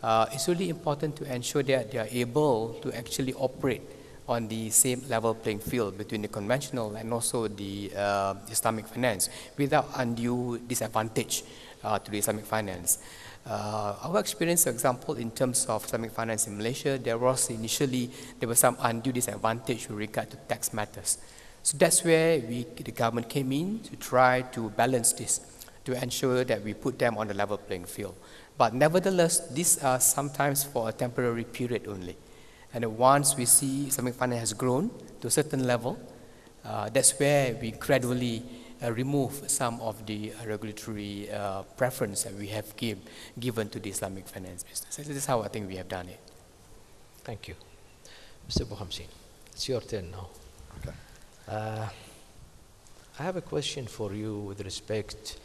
it's really important to ensure that they are able to actually operate on the same level playing field between the conventional and also the Islamic finance without undue disadvantage to the Islamic finance. Our experience, for example, in terms of Islamic finance in Malaysia, there was some undue disadvantage with regard to tax matters. So that's where the government came in to try to balance this, to ensure that we put them on the level playing field. But nevertheless, these are sometimes for a temporary period only. And once we see Islamic finance has grown to a certain level, that's where we gradually remove some of the regulatory preference that we have given to the Islamic finance business. This is how I think we have done it. Thank you. Mr. Bouhamsin, it's your turn now. Okay. I have a question for you with respect,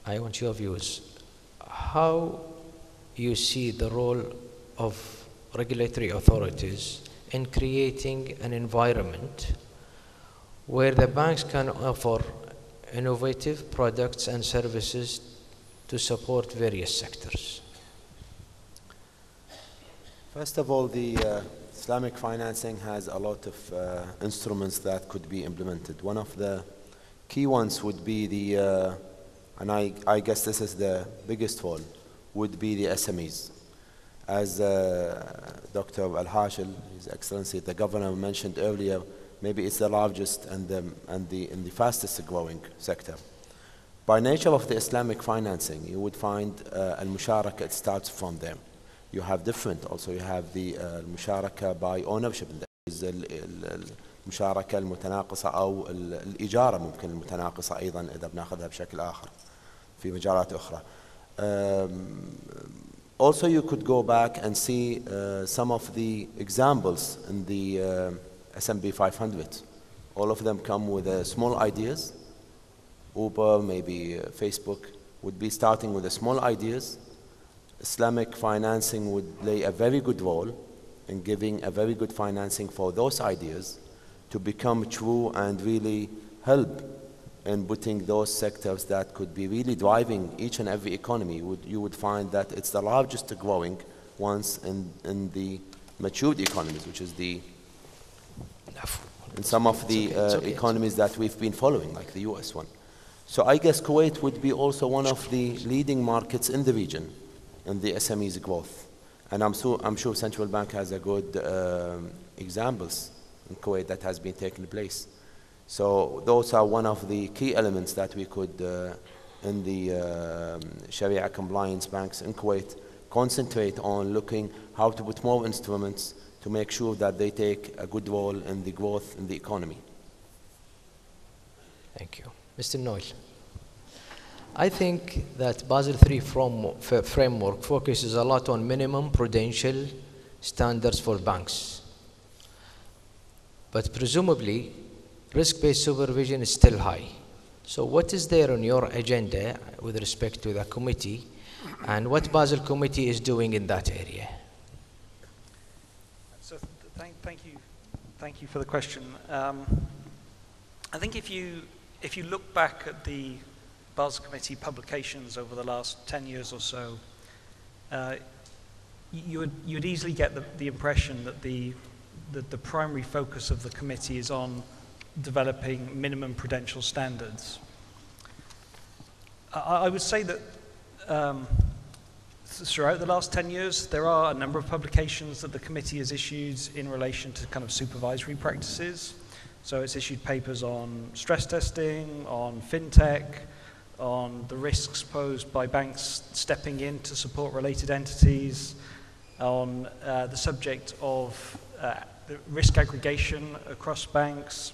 I want your views. How you see the role of regulatory authorities in creating an environment where the banks can offer innovative products and services to support various sectors? First of all, the Islamic financing has a lot of instruments that could be implemented. One of the key ones would be the, and I guess this is the biggest one, would be the SMEs. As Dr. Al-Hashil, His Excellency, the Governor mentioned earlier, maybe it's the largest and the fastest growing sector. By nature of the Islamic financing, you would find al-musharaka, it starts from there. You have different, also you have the musharaka by ownership. المشاركة المتناقصة أو الإجارة ممكن المتناقصة أيضا إذا بناخذها بشكل آخر في مجالات أخرى. Also you could go back and see some of the examples in the S&P 500. All of them come with small ideas. Uber, maybe Facebook, would be starting with the small ideas. Islamic financing would play a very good role in giving a very good financing for those ideas to become true and really help in putting those sectors that could be really driving each and every economy. You would find that it's the largest growing ones in the matured economies, which is the in some of the economies that we've been following, like the US one. So I guess Kuwait would be also one of the leading markets in the region in the SMEs growth. And I'm sure Central Bank has a good examples in Kuwait that has been taking place. So those are one of the key elements that we could, in the Sharia compliance banks in Kuwait, concentrate on looking how to put more instruments to make sure that they take a good role in the growth in the economy. Thank you. Mr. Noel, I think that Basel III framework focuses a lot on minimum prudential standards for banks. But presumably, risk-based supervision is still high. So what is there on your agenda with respect to the committee, and what Basel Committee is doing in that area? So thank you for the question. I think if you look back at the Basel Committee publications over the last 10 years or so, you'd easily get the impression that the primary focus of the committee is on developing minimum prudential standards. I would say that throughout the last 10 years, there are a number of publications that the committee has issued in relation to kind of supervisory practices. So it's issued papers on stress testing, on fintech, on the risks posed by banks stepping in to support related entities, on the subject of risk aggregation across banks,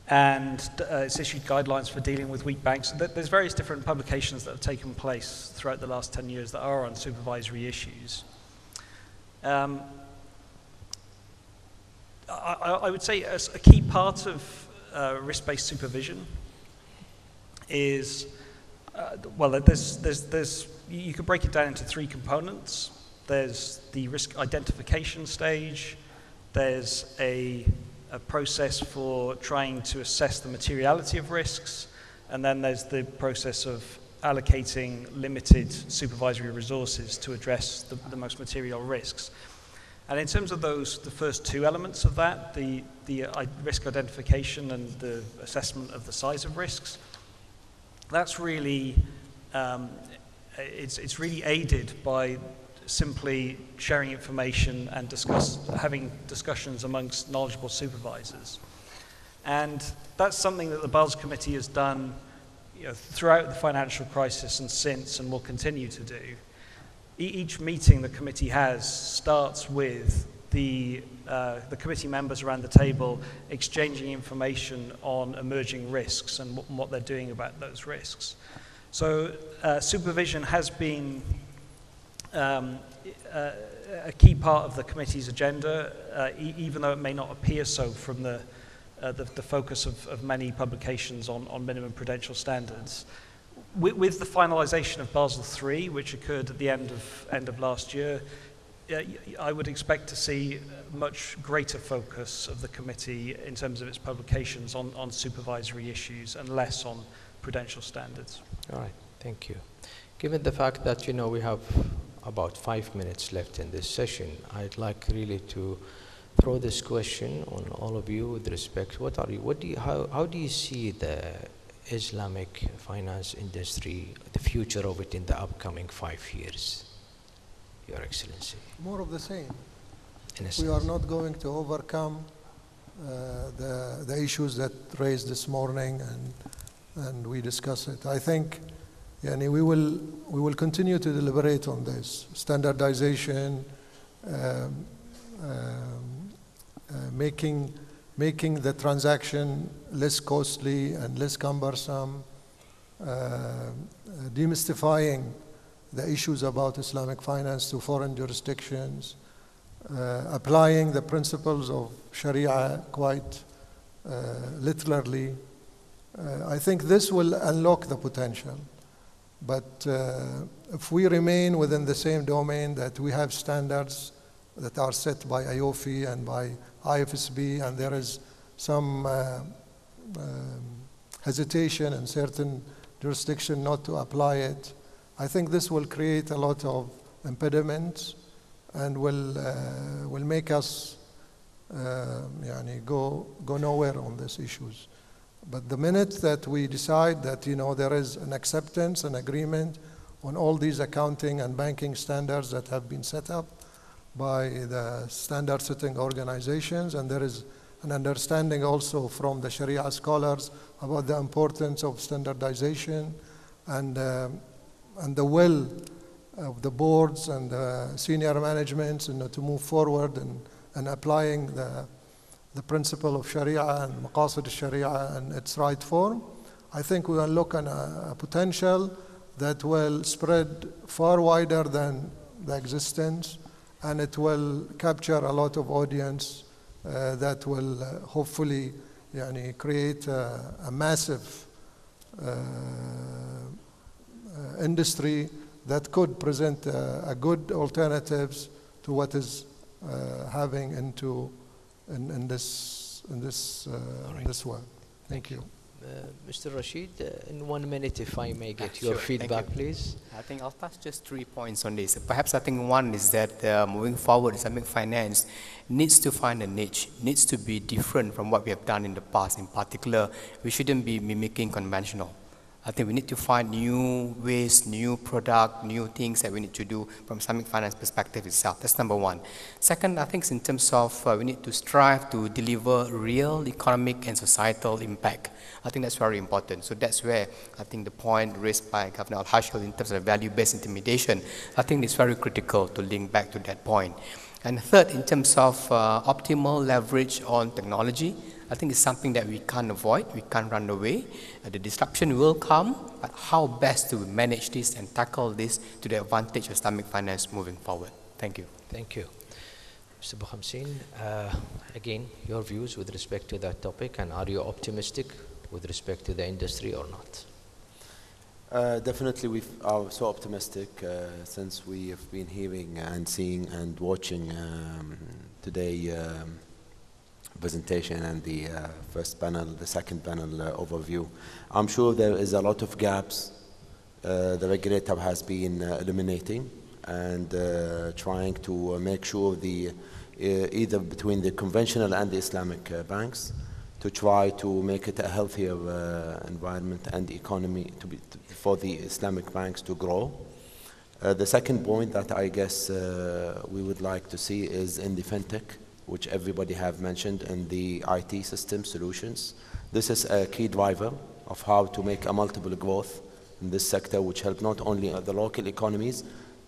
and it's issued guidelines for dealing with weak banks. There's various different publications that have taken place throughout the last 10 years that are on supervisory issues. I would say a key part of risk-based supervision is, well, you could break it down into three components. There's the risk identification stage, there's a process for trying to assess the materiality of risks, and then there's the process of allocating limited supervisory resources to address the most material risks. And in terms of the first two elements of that, the risk identification and the assessment of the size of risks, that's really, it's really aided by simply sharing information and having discussions amongst knowledgeable supervisors. And that's something that the Basel Committee has done throughout the financial crisis and since, and will continue to do. each meeting the committee has starts with the committee members around the table exchanging information on emerging risks and what they're doing about those risks. So supervision has been a key part of the committee's agenda, even though it may not appear so from the focus of many publications on minimum prudential standards. With the finalization of Basel III, which occurred at the end of last year, I would expect to see much greater focus of the committee in terms of its publications on supervisory issues and less on prudential standards. All right, thank you. Given the fact that, you know, we have about 5 minutes left in this session, I'd like really to throw this question on all of you with respect. How do you see the Islamic finance industry, the future of it in the upcoming 5 years, Your Excellency? More of the same. In a We sense. are not going to overcome the issues that raised this morning, and we discuss it. I think we will continue to deliberate on this standardization, making the transaction less costly and less cumbersome, demystifying the issues about Islamic finance to foreign jurisdictions, applying the principles of Sharia quite literally. I think this will unlock the potential. But if we remain within the same domain, that we have standards that are set by IOFI and by IFSB, and there is some hesitation in certain jurisdiction not to apply it, I think this will create a lot of impediments and will make us go nowhere on these issues. But the minute that we decide that there is an acceptance and agreement on all these accounting and banking standards that have been set up by the standard setting organizations, and there is an understanding also from the Sharia scholars about the importance of standardization and the will of the boards and the senior managements to move forward and applying the principle of Sharia and Maqasid al-Sharia and its right form, I think we will look at a potential that will spread far wider than the existence, and it will capture a lot of audience that will hopefully create a massive industry that could present a good alternatives to what is having in this world. Thank you. Mr. Rashid, in 1 minute, if I may get your Sure, feedback, thank you. please. I think I'll touch just 3 points on this. Perhaps I think one is that moving forward, Islamic finance needs to find a niche, needs to be different from what we have done in the past. In particular, we shouldn't be mimicking conventional. I think we need to find new ways, new product, new things that we need to do from Islamic finance perspective itself. That's number one. Second, I think in terms of we need to strive to deliver real economic and societal impact. I think that's very important. So that's where I think the point raised by Governor Al-Hashil in terms of value-based intimidation, I think it's very critical to link back to that point. And third, in terms of optimal leverage on technology, I think it's something that we can't avoid, we can't run away. The disruption will come, but how best to manage this and tackle this to the advantage of Islamic finance moving forward. Thank you. Thank you. Mr. Bukhamsin, again, your views with respect to that topic, and are you optimistic with respect to the industry or not? Definitely we are so optimistic since we have been hearing and seeing and watching today presentation and the first panel, the second panel overview. I'm sure there is a lot of gaps the regulator has been eliminating and trying to make sure either between the conventional and the Islamic banks to try to make it a healthier environment and economy for the Islamic banks to grow. The second point that I guess we would like to see is in the fintech, which everybody have mentioned, in the IT system solutions. This is a key driver of how to make a multiple growth in this sector, which help not only the local economies,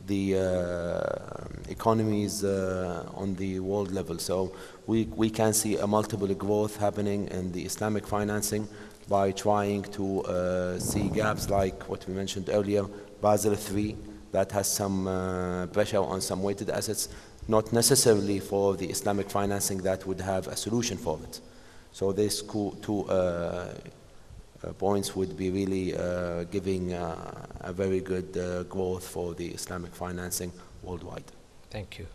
the economies on the world level. So we can see a multiple growth happening in the Islamic financing by trying to see gaps like what we mentioned earlier, Basel III, that has some pressure on some weighted assets, not necessarily for the Islamic financing that would have a solution for it. So these two points would be really giving a very good growth for the Islamic financing worldwide. Thank you.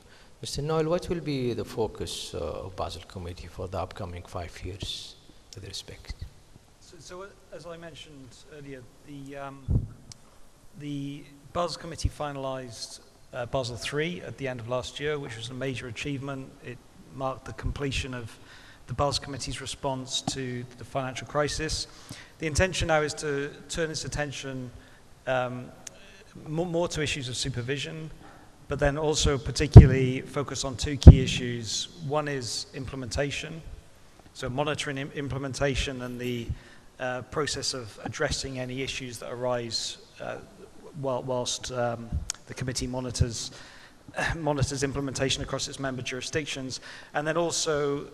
Mr. Noel, what will be the focus of Basel Committee for the upcoming 5 years with respect? So as I mentioned earlier, the Basel Committee finalized Basel III at the end of last year, which was a major achievement. It marked the completion of the Basel Committee's response to the financial crisis. The intention now is to turn its attention more to issues of supervision, but then also particularly focus on 2 key issues. One is implementation, so monitoring implementation and the process of addressing any issues that arise whilst the committee monitors implementation across its member jurisdictions, and then also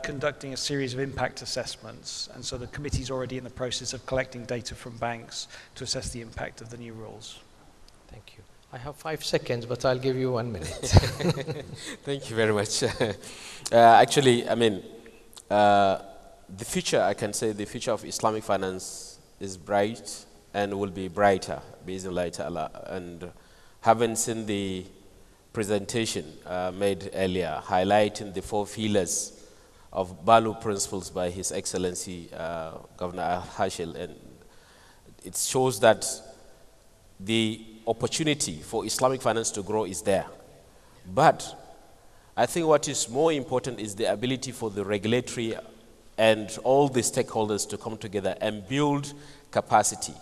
conducting a series of impact assessments. And so the committee's already in the process of collecting data from banks to assess the impact of the new rules. Thank you. I have 5 seconds, but I'll give you 1 minute. Thank you very much. Actually, I mean, the future, I can say the future of Islamic finance is bright and will be brighter, bismillah ta'ala. And having seen the presentation made earlier, highlighting the 4 pillars of Balu principles by His Excellency Governor Al-Hashil, and it shows that the opportunity for Islamic finance to grow is there. But I think what is more important is the ability for the regulatory and all the stakeholders to come together and build capacity.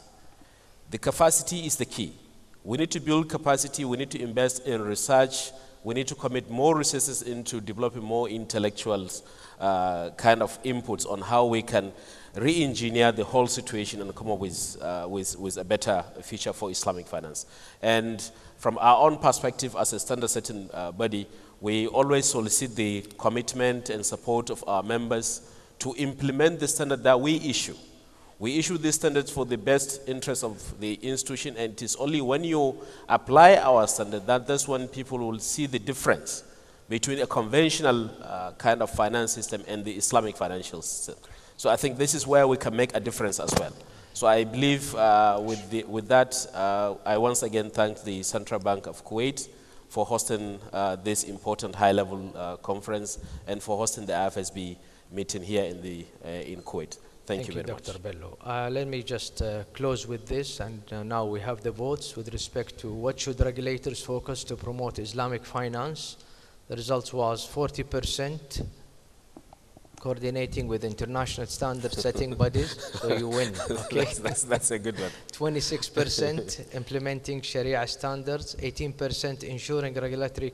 The capacity is the key. We need to build capacity, we need to invest in research, we need to commit more resources into developing more intellectuals kind of inputs on how we can re-engineer the whole situation and come up with a better future for Islamic finance. And from our own perspective as a standard-setting body, we always solicit the commitment and support of our members to implement the standard that we issue. We issue these standards for the best interest of the institution, and it is only when you apply our standard that's when people will see the difference between a conventional kind of finance system and the Islamic financial system. So I think this is where we can make a difference as well. So I believe with that, I once again thank the Central Bank of Kuwait for hosting this important high-level conference and for hosting the IFSB meeting here in Kuwait. Thank you very much. Dr. Bello. Let me just close with this, and now we have the votes with respect to what should regulators focus to promote Islamic finance. The results was 40% coordinating with international standard setting bodies, so you win. Okay? that's a good one. 26% implementing Sharia standards, 18% ensuring regulatory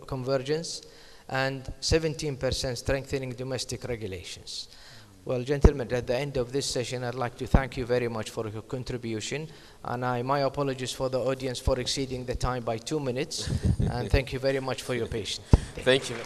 convergence, and 17% strengthening domestic regulations. Well, gentlemen, at the end of this session, I'd like to thank you very much for your contribution. And my apologies for the audience for exceeding the time by 2 minutes. And thank you very much for your patience. Thank you.